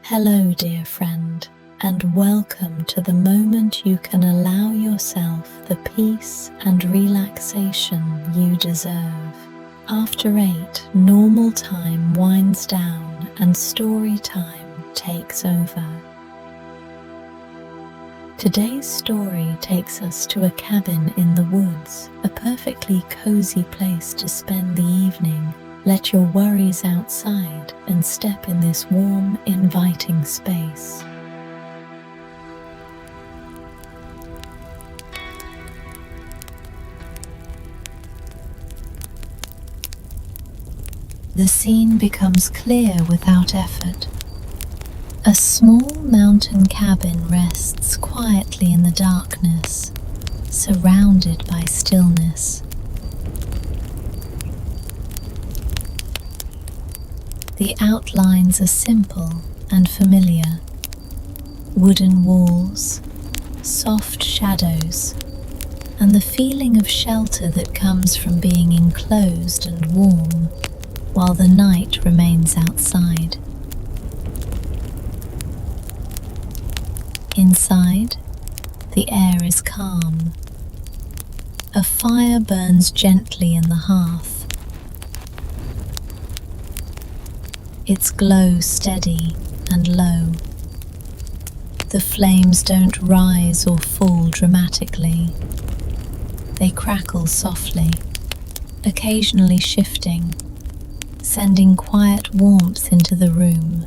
Hello, dear friend, and welcome to the moment you can allow yourself the peace and relaxation you deserve. After 8, normal time winds down and story time takes over. Today's story takes us to a cabin in the woods, a perfectly cozy place to spend the evening. Let your worries outside and step in this warm, inviting space. The scene becomes clear without effort. A small mountain cabin rests quietly in the darkness, surrounded by stillness. The outlines are simple and familiar. Wooden walls, soft shadows, and the feeling of shelter that comes from being enclosed and warm while the night remains outside. Inside, the air is calm. A fire burns gently in the hearth. Its glow steady and low. The flames don't rise or fall dramatically. They crackle softly, occasionally shifting, sending quiet warmth into the room.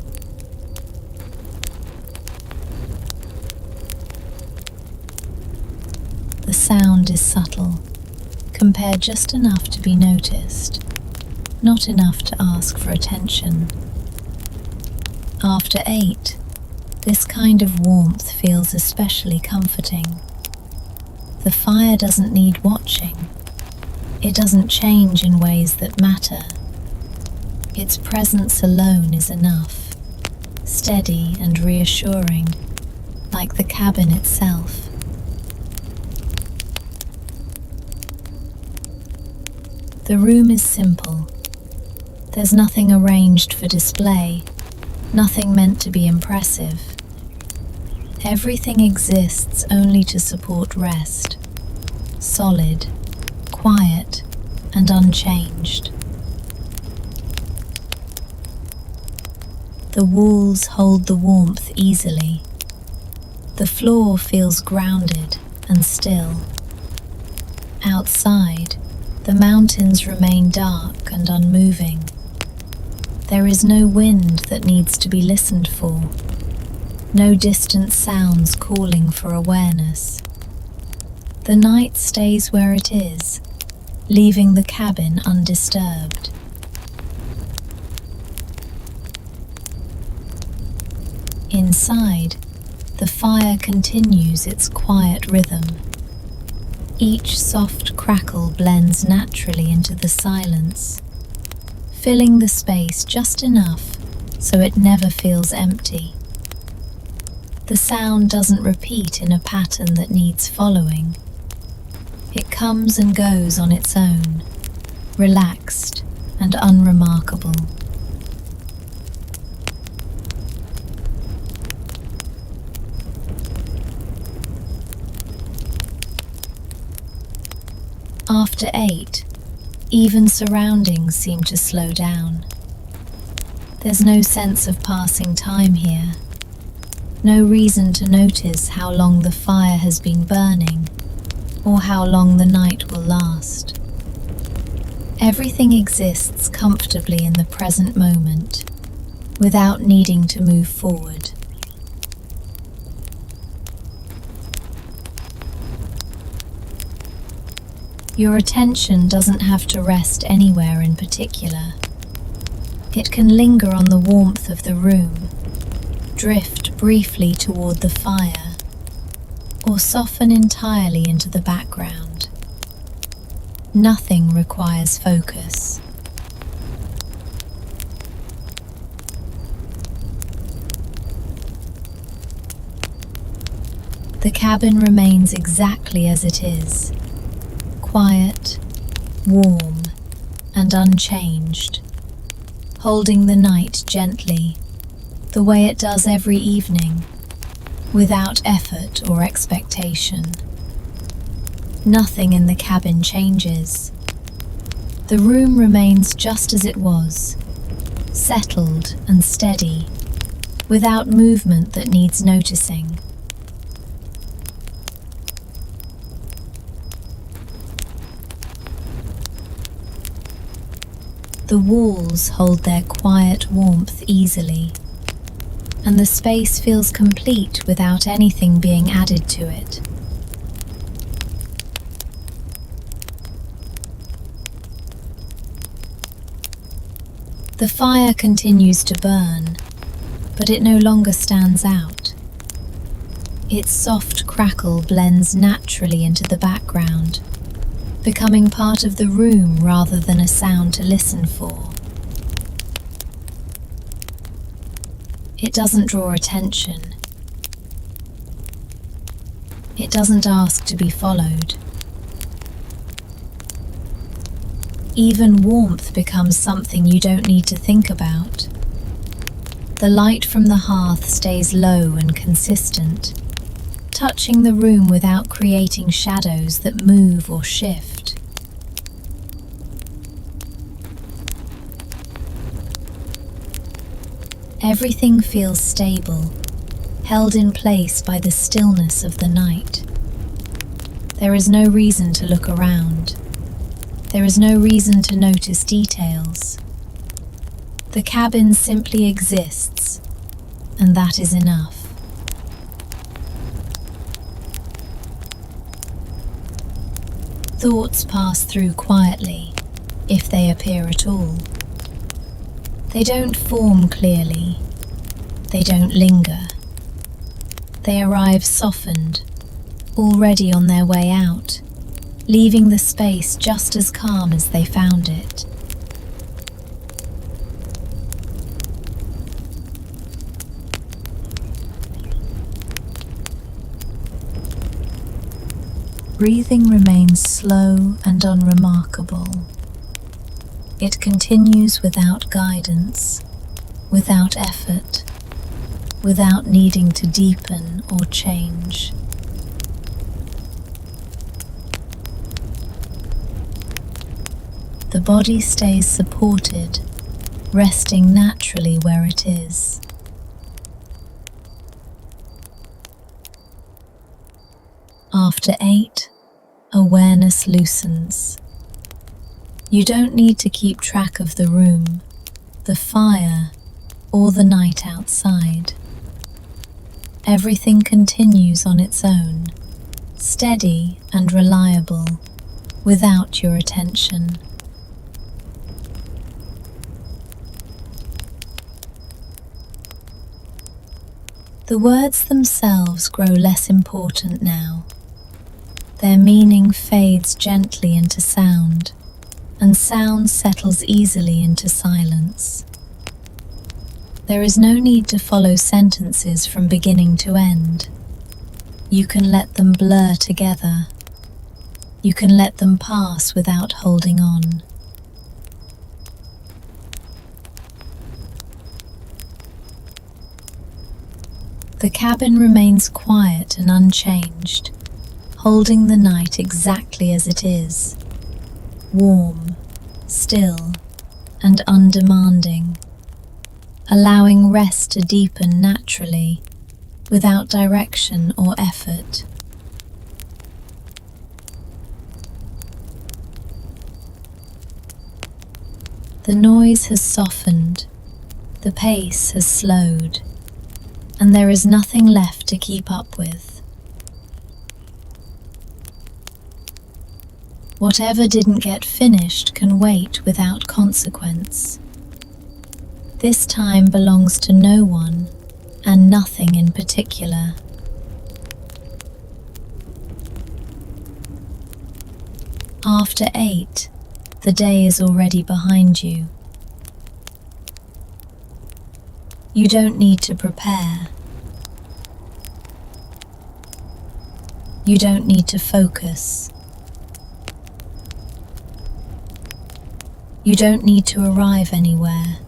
The sound is subtle, compared just enough to be noticed, not enough to ask for attention. After 8, this kind of warmth feels especially comforting. The fire doesn't need watching. It doesn't change in ways that matter. Its presence alone is enough, steady and reassuring, like the cabin itself. The room is simple. There's nothing arranged for display, nothing meant to be impressive. Everything exists only to support rest, solid, quiet, and unchanged. The walls hold the warmth easily. The floor feels grounded and still. Outside, the mountains remain dark and unmoving. There is no wind that needs to be listened for, no distant sounds calling for awareness. The night stays where it is, leaving the cabin undisturbed. Inside, the fire continues its quiet rhythm. Each soft crackle blends naturally into the silence, filling the space just enough so it never feels empty. The sound doesn't repeat in a pattern that needs following. It comes and goes on its own, relaxed and unremarkable. After 8, even surroundings seem to slow down. There's no sense of passing time here. No reason to notice how long the fire has been burning or how long the night will last. Everything exists comfortably in the present moment without needing to move forward. Your attention doesn't have to rest anywhere in particular. It can linger on the warmth of the room, drift briefly toward the fire, or soften entirely into the background. Nothing requires focus. The cabin remains exactly as it is. Quiet, warm, and unchanged, holding the night gently, the way it does every evening, without effort or expectation. Nothing in the cabin changes. The room remains just as it was, settled and steady, without movement that needs noticing. The walls hold their quiet warmth easily, and the space feels complete without anything being added to it. The fire continues to burn, but it no longer stands out. Its soft crackle blends naturally into the background, becoming part of the room rather than a sound to listen for. It doesn't draw attention. It doesn't ask to be followed. Even warmth becomes something you don't need to think about. The light from the hearth stays low and consistent, touching the room without creating shadows that move or shift. Everything feels stable, held in place by the stillness of the night. There is no reason to look around. There is no reason to notice details. The cabin simply exists, and that is enough. Thoughts pass through quietly, if they appear at all. They don't form clearly. They don't linger. They arrive softened, already on their way out, leaving the space just as calm as they found it. Breathing remains slow and unremarkable. It continues without guidance, without effort, without needing to deepen or change. The body stays supported, resting naturally where it is. After 8, awareness loosens. You don't need to keep track of the room, the fire, or the night outside. Everything continues on its own, steady and reliable, without your attention. The words themselves grow less important now. Their meaning fades gently into sound, and sound settles easily into silence. There is no need to follow sentences from beginning to end. You can let them blur together. You can let them pass without holding on. The cabin remains quiet and unchanged, holding the night exactly as it is, warm, still, and undemanding, allowing rest to deepen naturally, without direction or effort. The noise has softened, the pace has slowed, and there is nothing left to keep up with. Whatever didn't get finished can wait without consequence. This time belongs to no one and nothing in particular. After 8, the day is already behind you. You don't need to prepare. You don't need to focus. You don't need to arrive anywhere.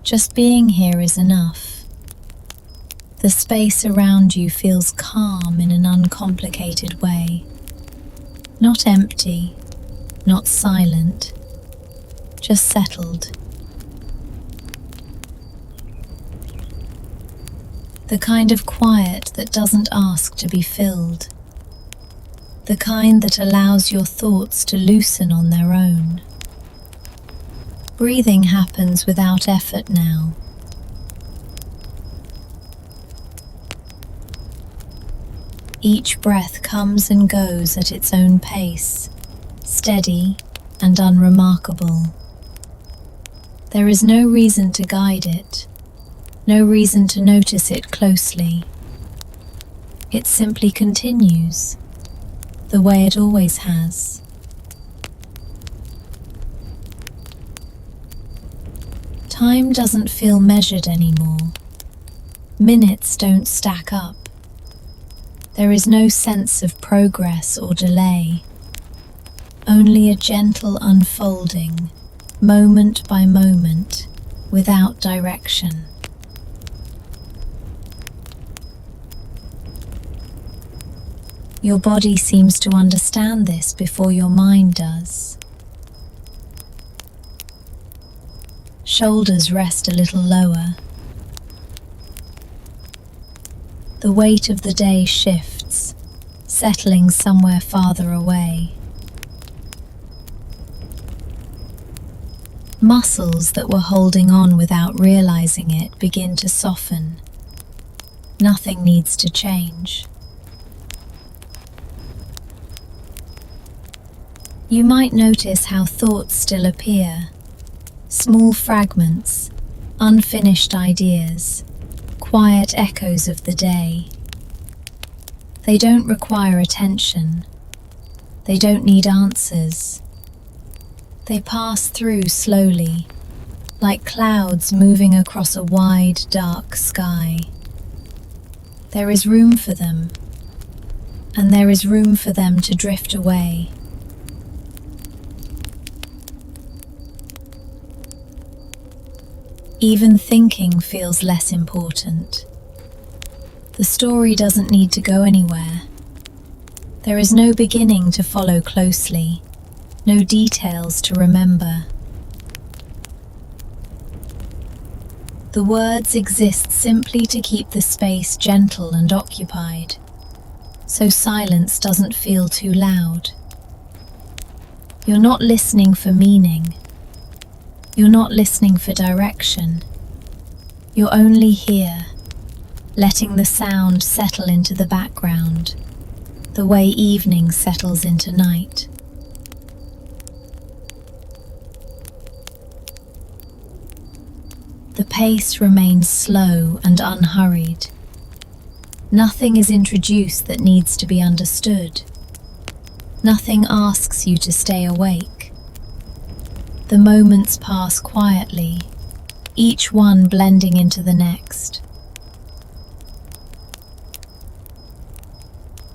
Just being here is enough. The space around you feels calm in an uncomplicated way. Not empty, not silent, just settled. The kind of quiet that doesn't ask to be filled. The kind that allows your thoughts to loosen on their own. Breathing happens without effort now. Each breath comes and goes at its own pace, steady and unremarkable. There is no reason to guide it, no reason to notice it closely. It simply continues, the way it always has. Time doesn't feel measured anymore. Minutes don't stack up. There is no sense of progress or delay, only a gentle unfolding, moment by moment, without direction. Your body seems to understand this before your mind does. Shoulders rest a little lower. The weight of the day shifts, settling somewhere farther away. Muscles that were holding on without realizing it begin to soften. Nothing needs to change. You might notice how thoughts still appear. Small fragments, unfinished ideas, quiet echoes of the day. They don't require attention. They don't need answers. They pass through slowly, like clouds moving across a wide, dark sky. There is room for them, and there is room for them to drift away. Even thinking feels less important. The story doesn't need to go anywhere. There is no beginning to follow closely, no details to remember. The words exist simply to keep the space gentle and occupied, so silence doesn't feel too loud. You're not listening for meaning. You're not listening for direction. You're only here, letting the sound settle into the background, the way evening settles into night. The pace remains slow and unhurried. Nothing is introduced that needs to be understood. Nothing asks you to stay awake. The moments pass quietly, each one blending into the next.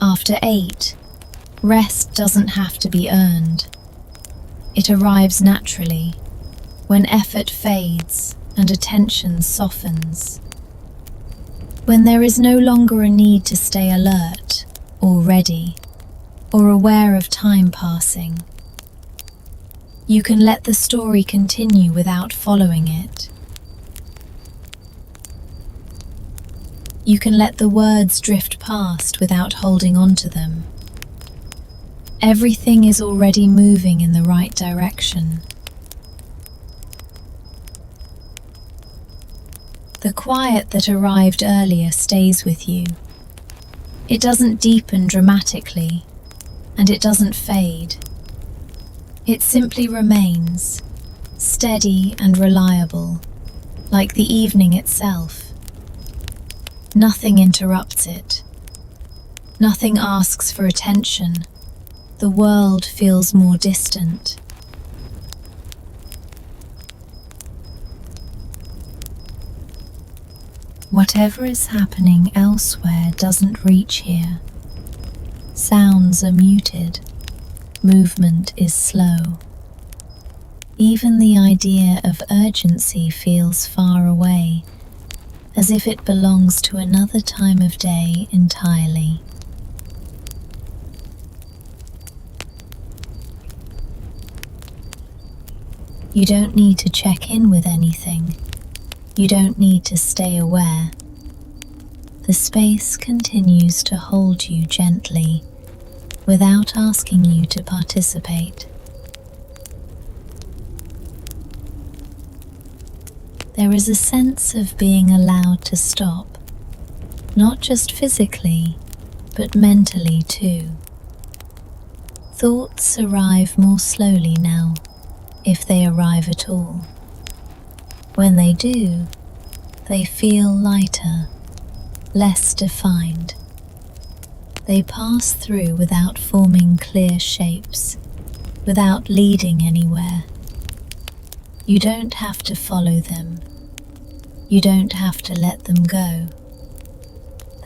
After 8, rest doesn't have to be earned. It arrives naturally, when effort fades and attention softens. When there is no longer a need to stay alert, or ready, or aware of time passing. You can let the story continue without following it. You can let the words drift past without holding on to them. Everything is already moving in the right direction. The quiet that arrived earlier stays with you. It doesn't deepen dramatically, and it doesn't fade. It simply remains, steady and reliable, like the evening itself. Nothing interrupts it. Nothing asks for attention. The world feels more distant. Whatever is happening elsewhere doesn't reach here. Sounds are muted. Movement is slow. Even the idea of urgency feels far away, as if it belongs to another time of day entirely. You don't need to check in with anything. You don't need to stay aware. The space continues to hold you gently without asking you to participate. There is a sense of being allowed to stop, not just physically, but mentally too. Thoughts arrive more slowly now, if they arrive at all. When they do, they feel lighter, less defined. They pass through without forming clear shapes, without leading anywhere. You don't have to follow them. You don't have to let them go.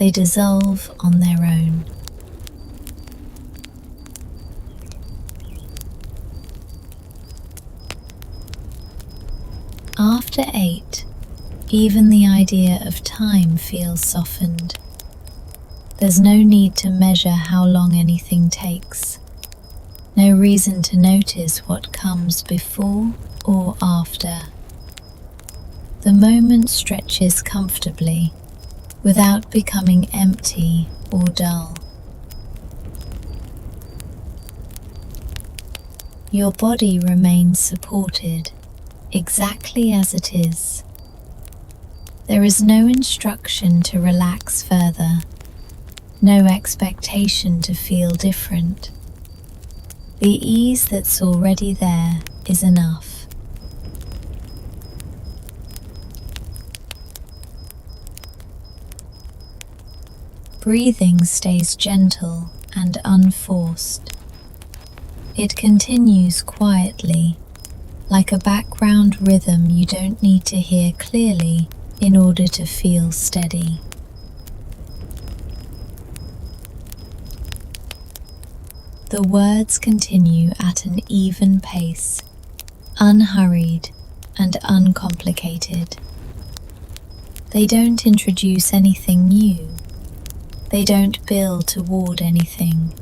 They dissolve on their own. After 8, even the idea of time feels softened. There's no need to measure how long anything takes. No reason to notice what comes before or after. The moment stretches comfortably without becoming empty or dull. Your body remains supported exactly as it is. There is no instruction to relax further, no expectation to feel different. The ease that's already there is enough. Breathing stays gentle and unforced. It continues quietly, like a background rhythm you don't need to hear clearly in order to feel steady. The words continue at an even pace, unhurried and uncomplicated. They don't introduce anything new. They don't build toward anything.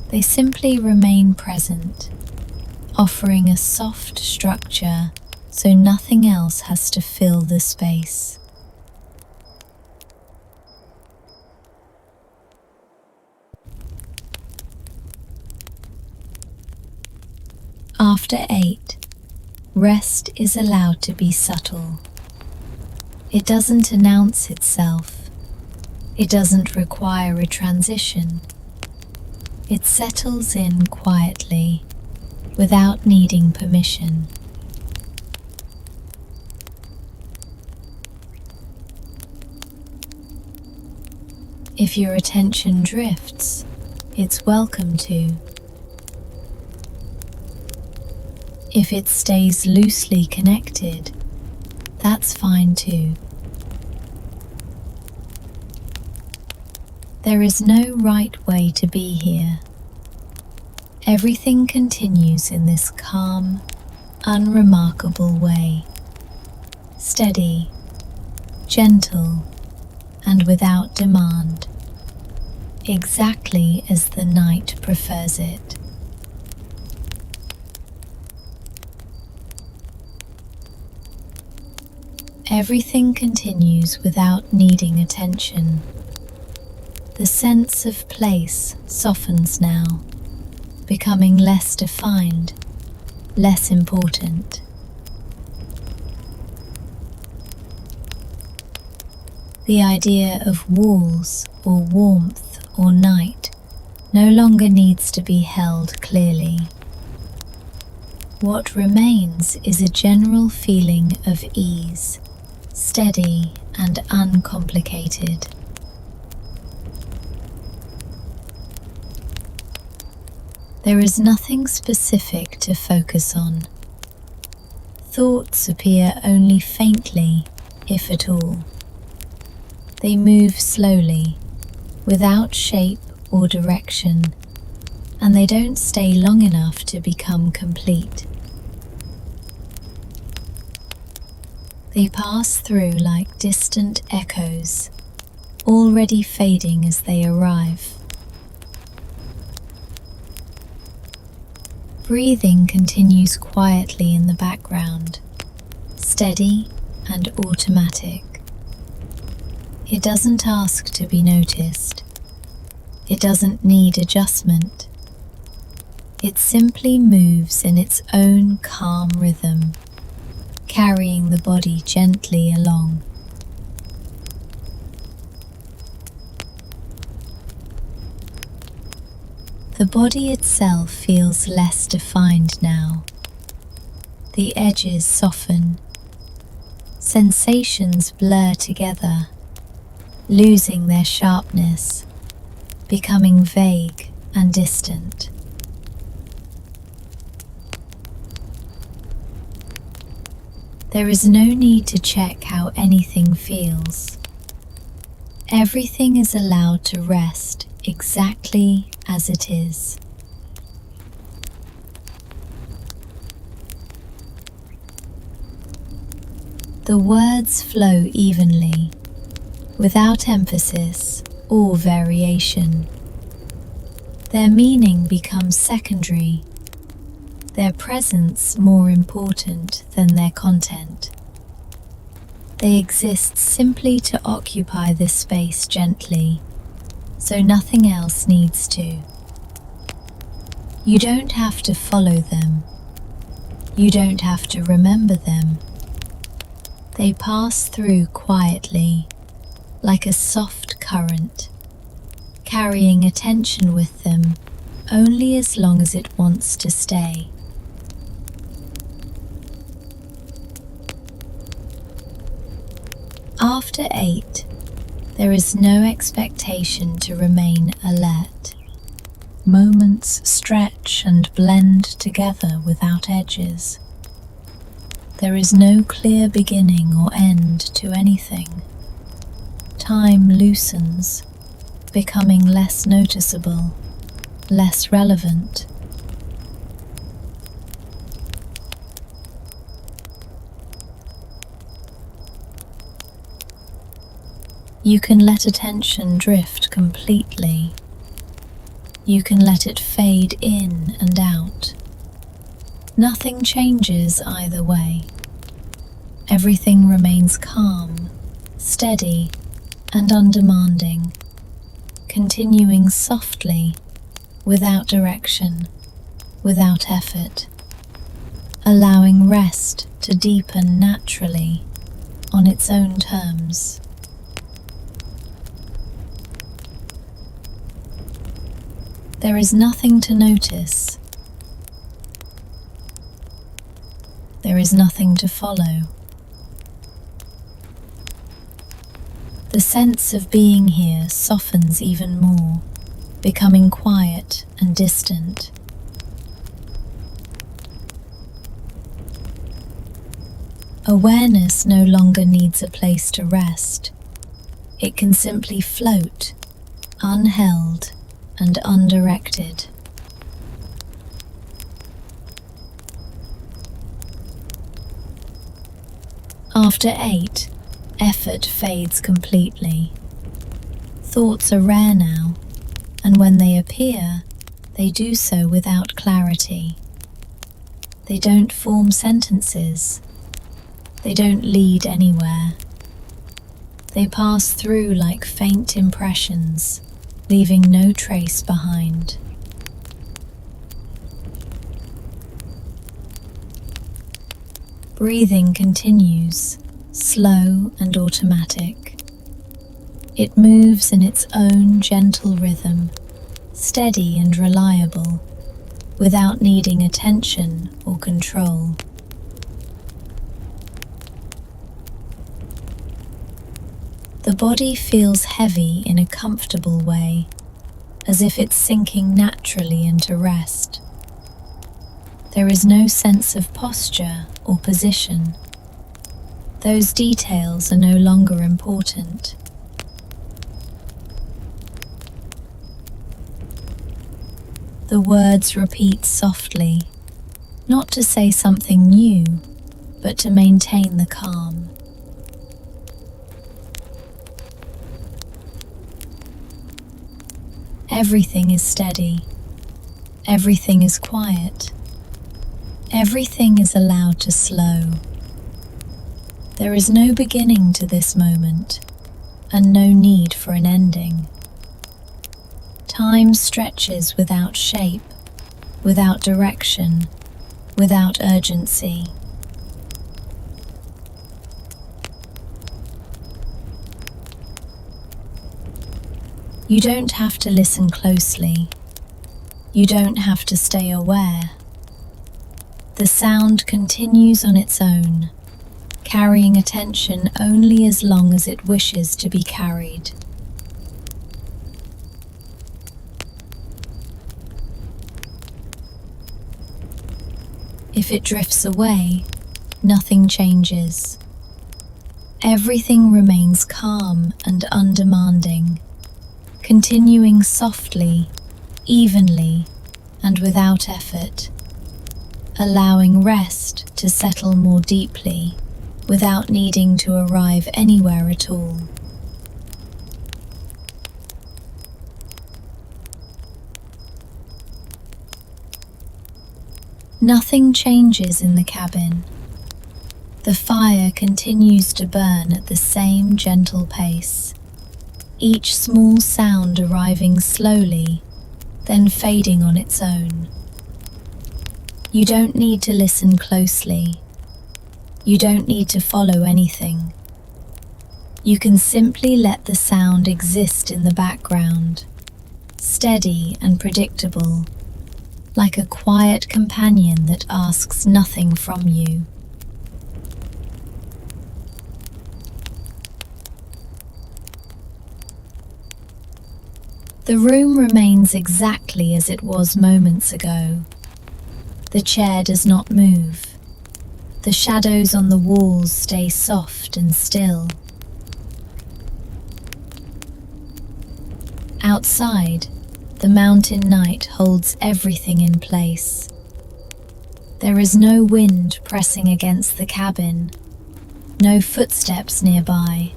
They simply remain present, offering a soft structure so nothing else has to fill the space. After 8, rest is allowed to be subtle. It doesn't announce itself. It doesn't require a transition. It settles in quietly, without needing permission. If your attention drifts, it's welcome to. If it stays loosely connected, that's fine too. There is no right way to be here. Everything continues in this calm, unremarkable way. Steady, gentle, and without demand. Exactly as the night prefers it. Everything continues without needing attention. The sense of place softens now, becoming less defined, less important. The idea of walls or warmth or night no longer needs to be held clearly. What remains is a general feeling of ease, steady and uncomplicated. There is nothing specific to focus on. Thoughts appear only faintly, if at all. They move slowly, without shape or direction, and they don't stay long enough to become complete. They pass through like distant echoes, already fading as they arrive. Breathing continues quietly in the background, steady and automatic. It doesn't ask to be noticed. It doesn't need adjustment. It simply moves in its own calm rhythm, carrying the body gently along. The body itself feels less defined now. The edges soften. Sensations blur together, losing their sharpness, becoming vague and distant. There is no need to check how anything feels. Everything is allowed to rest exactly as it is. The words flow evenly, without emphasis or variation. Their meaning becomes secondary, their presence more important than their content. They exist simply to occupy this space gently, so nothing else needs to. You don't have to follow them. You don't have to remember them. They pass through quietly, like a soft current, carrying attention with them only as long as it wants to stay. After 8, there is no expectation to remain alert. Moments stretch and blend together without edges. There is no clear beginning or end to anything. Time loosens, becoming less noticeable, less relevant. You can let attention drift completely. You can let it fade in and out. Nothing changes either way. Everything remains calm, steady, and undemanding, continuing softly, without direction, without effort, allowing rest to deepen naturally on its own terms. There is nothing to notice. There is nothing to follow. The sense of being here softens even more, becoming quiet and distant. Awareness no longer needs a place to rest. It can simply float, unheld and undirected. After 8, effort fades completely. Thoughts are rare now, and when they appear, they do so without clarity. They don't form sentences. They don't lead anywhere. They pass through like faint impressions, leaving no trace behind. Breathing continues, slow and automatic. It moves in its own gentle rhythm, steady and reliable, without needing attention or control. The body feels heavy in a comfortable way, as if it's sinking naturally into rest. There is no sense of posture or position. Those details are no longer important. The words repeat softly, not to say something new, but to maintain the calm. Everything is steady. Everything is quiet. Everything is allowed to slow. There is no beginning to this moment, and no need for an ending. Time stretches without shape, without direction, without urgency. You don't have to listen closely. You don't have to stay aware. The sound continues on its own, carrying attention only as long as it wishes to be carried. If it drifts away, nothing changes. Everything remains calm and undemanding, continuing softly, evenly, and without effort, allowing rest to settle more deeply without needing to arrive anywhere at all. Nothing changes in the cabin. The fire continues to burn at the same gentle pace, each small sound arriving slowly, then fading on its own. You don't need to listen closely. You don't need to follow anything. You can simply let the sound exist in the background, steady and predictable, like a quiet companion that asks nothing from you. The room remains exactly as it was moments ago. The chair does not move. The shadows on the walls stay soft and still. Outside, the mountain night holds everything in place. There is no wind pressing against the cabin, no footsteps nearby,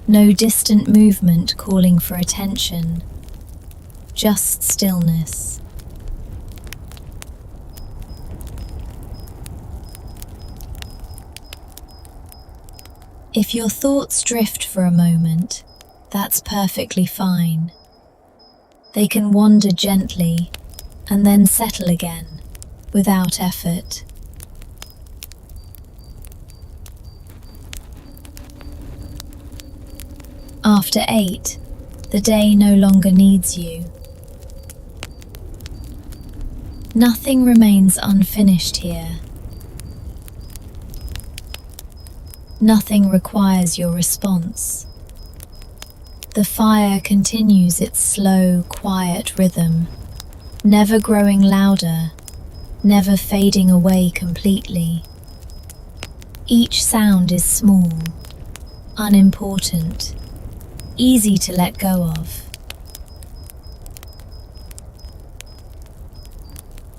no distant movement calling for attention, just stillness. If your thoughts drift for a moment, that's perfectly fine. They can wander gently and then settle again, without effort. After 8, the day no longer needs you. Nothing remains unfinished here. Nothing requires your response. The fire continues its slow, quiet rhythm, never growing louder, never fading away completely. Each sound is small, unimportant, easy to let go of.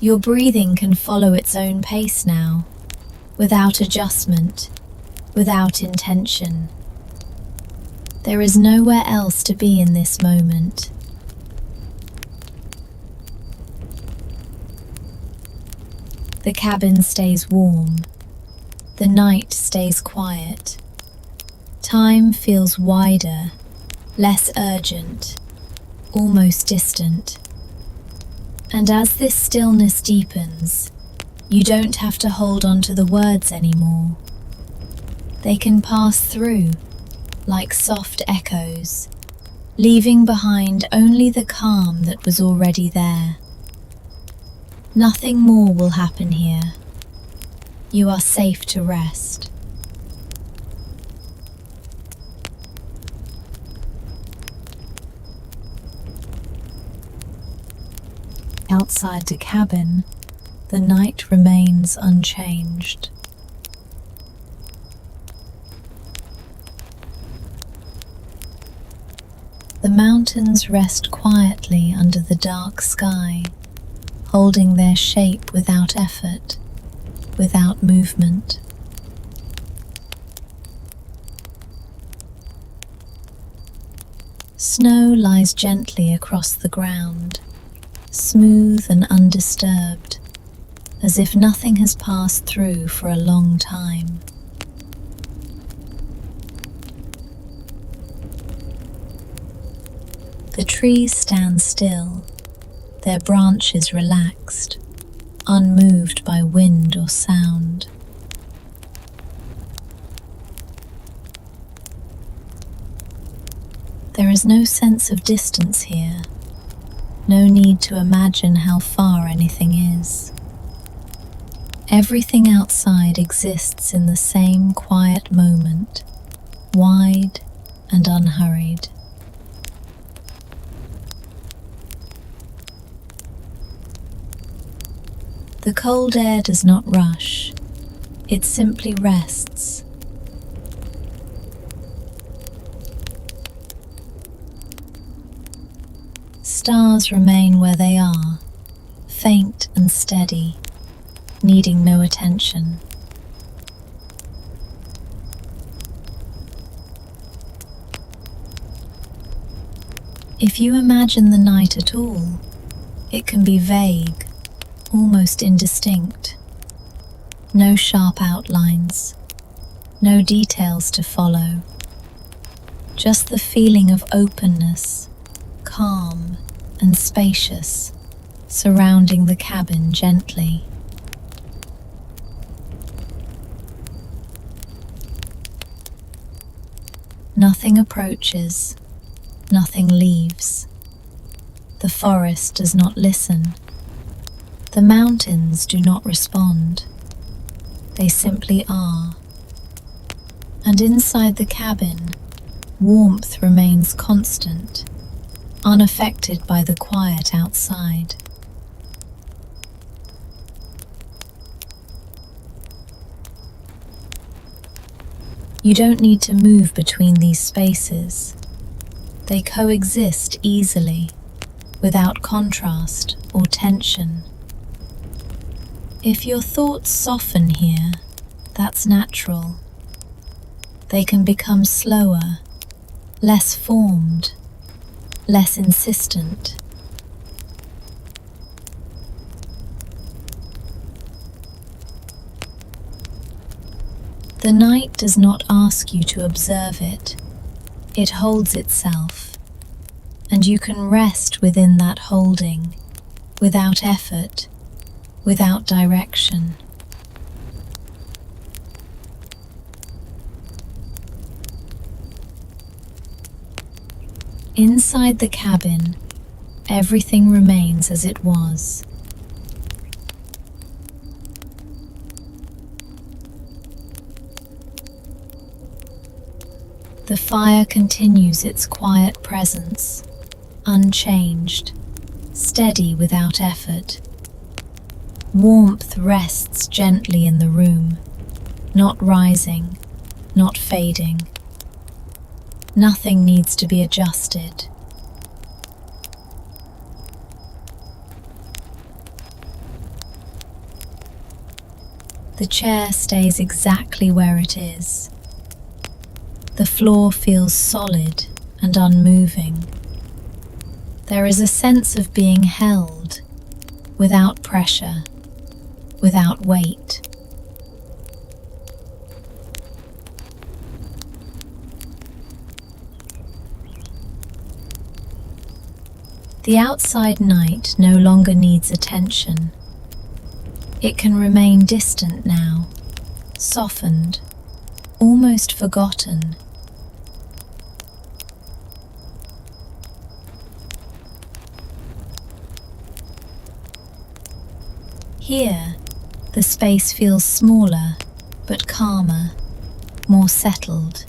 Your breathing can follow its own pace now, without adjustment, without intention. There is nowhere else to be in this moment. The cabin stays warm. The night stays quiet. Time feels wider, less urgent, almost distant. And as this stillness deepens, you don't have to hold on to the words anymore. They can pass through, like soft echoes, leaving behind only the calm that was already there. Nothing more will happen here. You are safe to rest. Outside the cabin, the night remains unchanged. The mountains rest quietly under the dark sky, holding their shape without effort, without movement. Snow lies gently across the ground, smooth and undisturbed, as if nothing has passed through for a long time. The trees stand still, their branches relaxed, unmoved by wind or sound. There is no sense of distance here, no need to imagine how far anything is. Everything outside exists in the same quiet moment, wide and unhurried. The cold air does not rush, it simply rests. Stars remain where they are, faint and steady, needing no attention. If you imagine the night at all, it can be vague, almost indistinct. No sharp outlines, no details to follow. Just the feeling of openness, calm and spacious, surrounding the cabin gently. Nothing approaches, nothing leaves. The forest does not listen. The mountains do not respond. They simply are. And inside the cabin, warmth remains constant, unaffected by the quiet outside. You don't need to move between these spaces. They coexist easily, without contrast or tension. If your thoughts soften here, that's natural. They can become slower, less formed, less insistent. The night does not ask you to observe it. It holds itself, and you can rest within that holding, without effort, without direction. Inside the cabin, everything remains as it was. The fire continues its quiet presence, unchanged, steady without effort. Warmth rests gently in the room, not rising, not fading. Nothing needs to be adjusted. The chair stays exactly where it is. The floor feels solid and unmoving. There is a sense of being held, without pressure, without weight. The outside night no longer needs attention. It can remain distant now, softened, almost forgotten. Here, the space feels smaller, but calmer, more settled.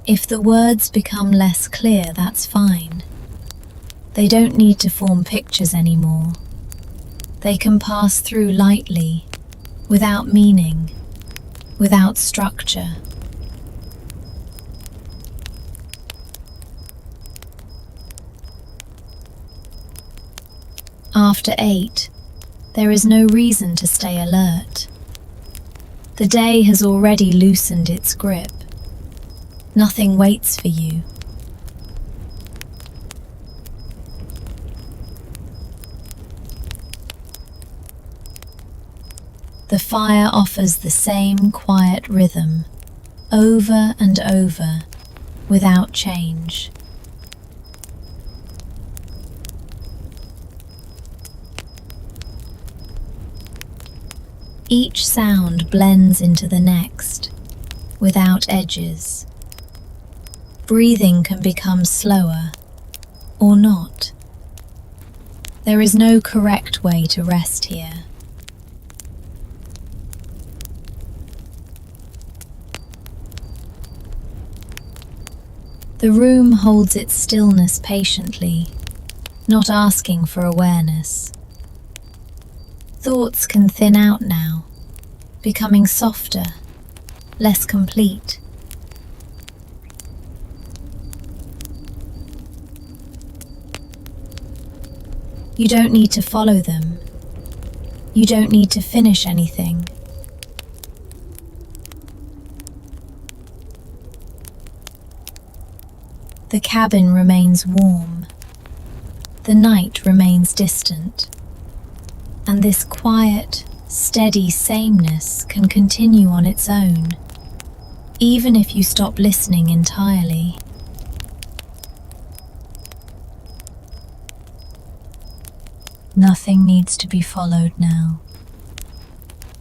If the words become less clear, that's fine. They don't need to form pictures anymore. They can pass through lightly, without meaning, without structure. After 8, There is no reason to stay alert. The day has already loosened its grip. Nothing waits for you. The fire offers the same quiet rhythm, over and over, without change. Each sound blends into the next, without edges. Breathing can become slower, or not. There is no correct way to rest here. The room holds its stillness patiently, not asking for awareness. Thoughts can thin out now, becoming softer, less complete. You don't need to follow them. You don't need to finish anything. The cabin remains warm. The night remains distant. And this quiet, steady sameness can continue on its own, even if you stop listening entirely. Nothing needs to be followed now.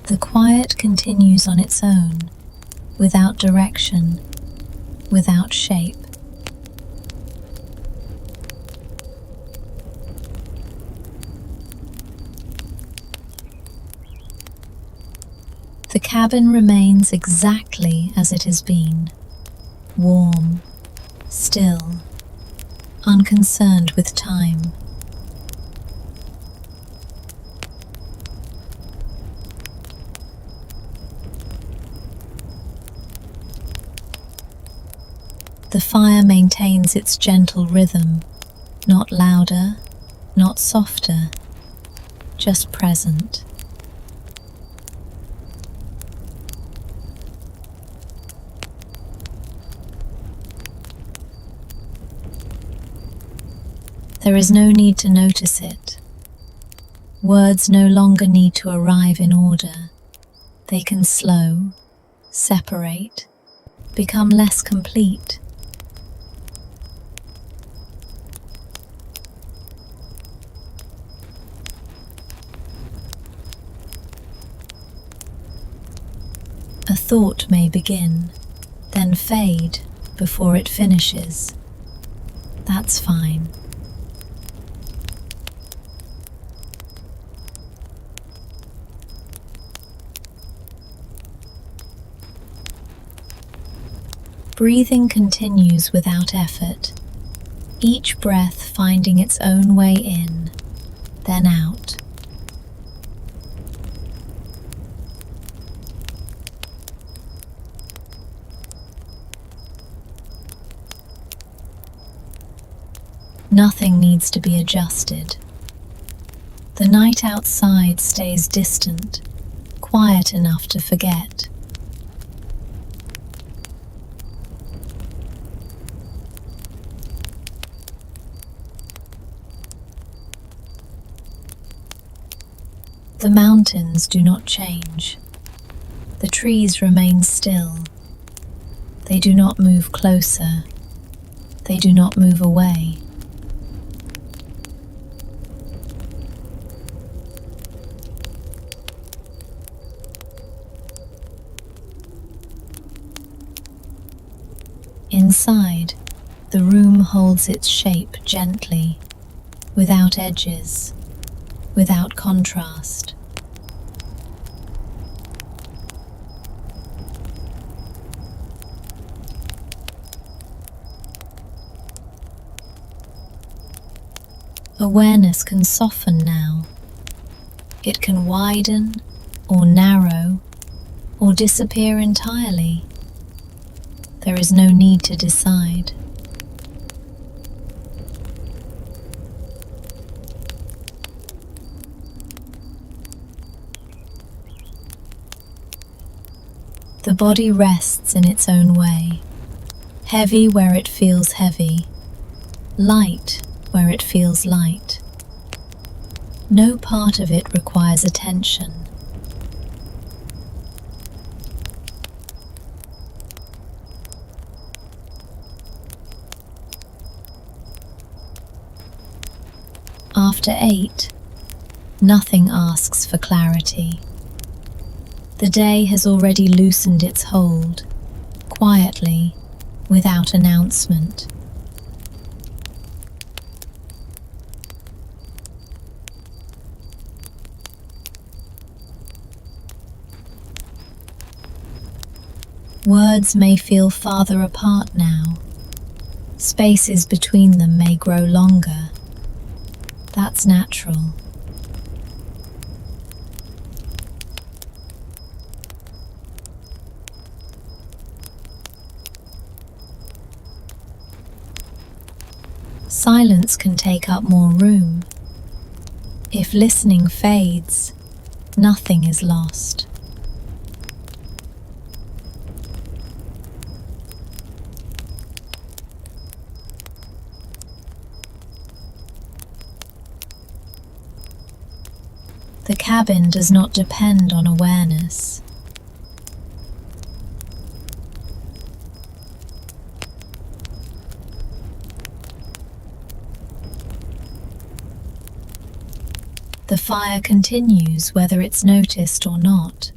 The quiet continues on its own, without direction, without shape. The cabin remains exactly as it has been, warm, still, unconcerned with time. The fire maintains its gentle rhythm, not louder, not softer, just present. There is no need to notice it. Words no longer need to arrive in order. They can slow, separate, become less complete. A thought may begin, then fade before it finishes. That's fine. Breathing continues without effort, each breath finding its own way in, then out. Nothing needs to be adjusted. The night outside stays distant, quiet enough to forget. The mountains do not change. The trees remain still. They do not move closer. They do not move away. Inside, the room holds its shape gently, without edges, without contrast. Awareness can soften now. It can widen or narrow or disappear entirely. There is no need to decide. The body rests in its own way, heavy where it feels heavy, light where it feels light. No part of it requires attention. After 8, nothing asks for clarity. The day has already loosened its hold, quietly, without announcement. Words may feel farther apart now. Spaces between them may grow longer. That's natural. Silence can take up more room. If listening fades, nothing is lost. The cabin does not depend on awareness. The fire continues whether it's noticed or not.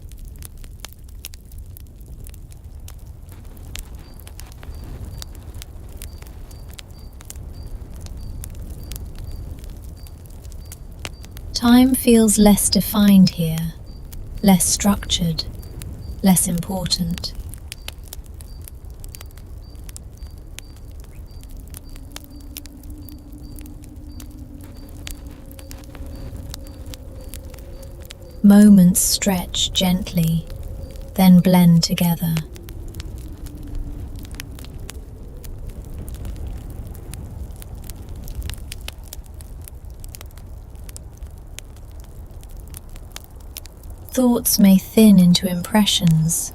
Time feels less defined here, less structured, less important. Moments stretch gently, then blend together. Thoughts may thin into impressions,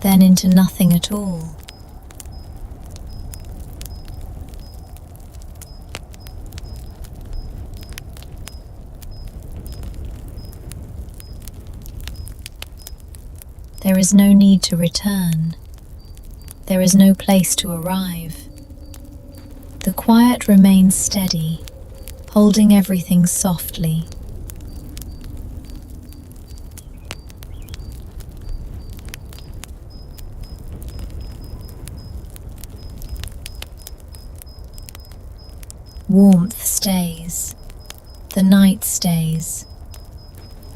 then into nothing at all. There is no need to return. There is no place to arrive. The quiet remains steady, holding everything softly. Warmth stays. The night stays.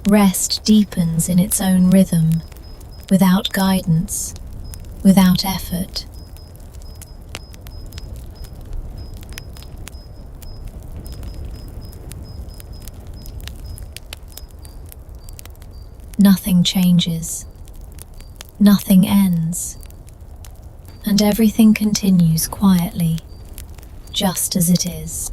Rest deepens in its own rhythm, without guidance, without effort. Nothing changes, nothing ends, and everything continues quietly, just as it is.